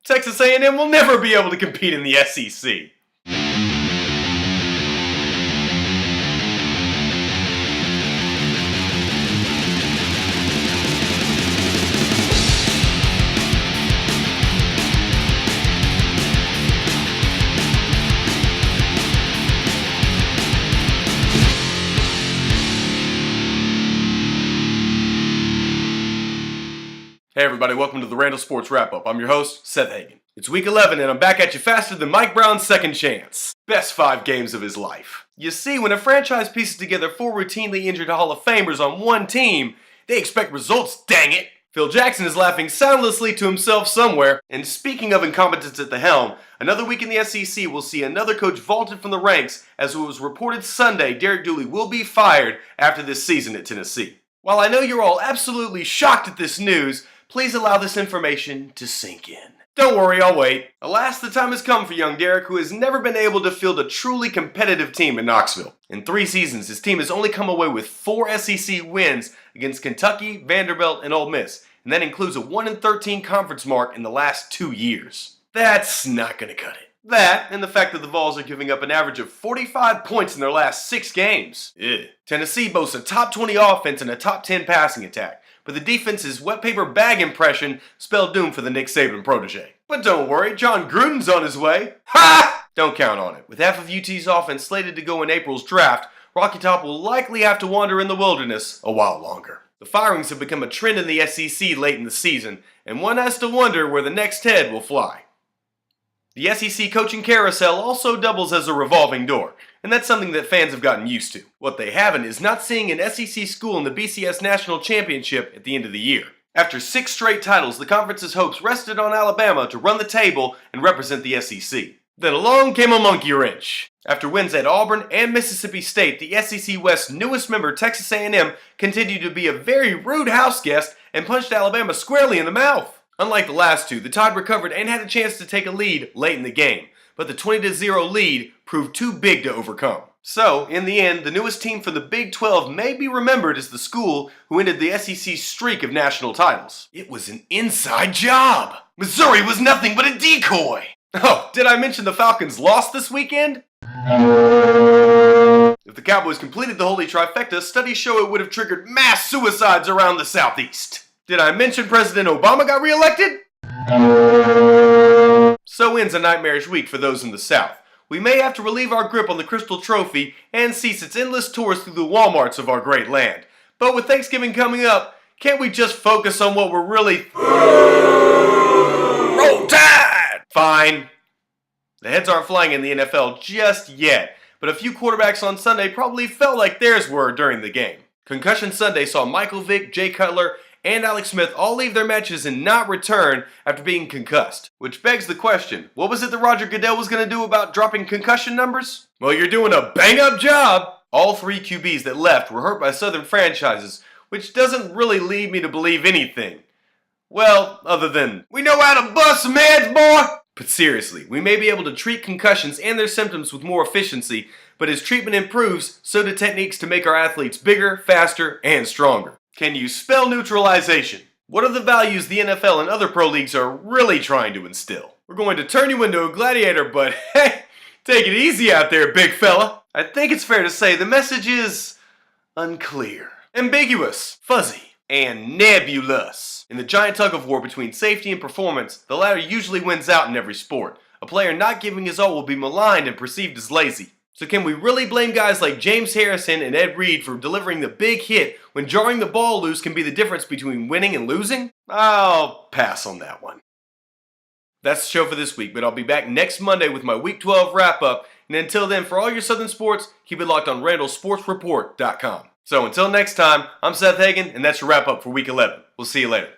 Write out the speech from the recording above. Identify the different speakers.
Speaker 1: Texas A&M will never be able to compete in the SEC. Hey everybody, welcome to the Randall Sports Wrap-Up. I'm your host, Seth Hagan. It's week 11 and I'm back at you faster than Mike Brown's second chance. Best 5 games of his life. You see, when a franchise pieces together 4 routinely injured Hall of Famers on one team, they expect results, dang it! Phil Jackson is laughing soundlessly to himself somewhere. And speaking of incompetence at the helm, another week in the SEC will see another coach vaulted from the ranks, as it was reported Sunday Derek Dooley will be fired after this season at Tennessee. While I know you're all absolutely shocked at this news, please allow this information to sink in. Don't worry, I'll wait. Alas, the time has come for young Derek, who has never been able to field a truly competitive team in Knoxville. In 3 seasons, his team has only come away with 4 SEC wins against Kentucky, Vanderbilt, and Ole Miss, and that includes a 1-13 conference mark in the last 2 years. That's not gonna cut it. That, and the fact that the Vols are giving up an average of 45 points in their last 6 games. Ugh. Tennessee boasts a top 20 offense and a top 10 passing attack, but the defense's wet paper bag impression spelled doom for the Nick Saban protege. But don't worry, John Gruden's on his way. Ha! Don't count on it. With half of UT's offense slated to go in April's draft, Rocky Top will likely have to wander in the wilderness a while longer. The firings have become a trend in the SEC late in the season, and one has to wonder where the next head will fly. The SEC coaching carousel also doubles as a revolving door, and that's something that fans have gotten used to. What they haven't is not seeing an SEC school in the BCS National Championship at the end of the year. After 6 straight titles, the conference's hopes rested on Alabama to run the table and represent the SEC. Then along came a monkey wrench. After wins at Auburn and Mississippi State, the SEC West's newest member, Texas A&M, continued to be a very rude house guest and punched Alabama squarely in the mouth. Unlike the last 2, the Tide recovered and had a chance to take a lead late in the game, but the 20-0 lead proved too big to overcome. So, in the end, the newest team for the Big 12 may be remembered as the school who ended the SEC's streak of national titles. It was an inside job! Missouri was nothing but a decoy! Oh, did I mention the Falcons lost this weekend? If the Cowboys completed the holy trifecta, studies show it would have triggered mass suicides around the Southeast. Did I mention President Obama got reelected? So ends a nightmarish week for those in the South. We may have to relieve our grip on the Crystal Trophy and cease its endless tours through the Walmarts of our great land. But with Thanksgiving coming up, can't we just focus on what we're really... Roll Tide! Fine. The heads aren't flying in the NFL just yet, but a few quarterbacks on Sunday probably felt like theirs were during the game. Concussion Sunday saw Michael Vick, Jay Cutler, and Alex Smith all leave their matches and not return after being concussed. Which begs the question, what was it that Roger Goodell was going to do about dropping concussion numbers? Well, you're doing a bang-up job! All 3 QBs that left were hurt by Southern franchises, which doesn't really lead me to believe anything. Well, other than, we know how to bust some heads, boy! But seriously, we may be able to treat concussions and their symptoms with more efficiency, but as treatment improves, so do techniques to make our athletes bigger, faster, and stronger. Can you spell neutralization? What are the values the NFL and other pro leagues are really trying to instill? We're going to turn you into a gladiator, but hey, take it easy out there, big fella. I think it's fair to say the message is unclear, ambiguous, fuzzy, and nebulous. In the giant tug-of-war between safety and performance, the latter usually wins out in every sport. A player not giving his all will be maligned and perceived as lazy. So can we really blame guys like James Harrison and Ed Reed for delivering the big hit when jarring the ball loose can be the difference between winning and losing? I'll pass on that one. That's the show for this week, but I'll be back next Monday with my Week 12 wrap-up, and until then, for all your Southern sports, keep it locked on RandallSportsReport.com. So until next time, I'm Seth Hagan, and that's your wrap-up for Week 11. We'll see you later.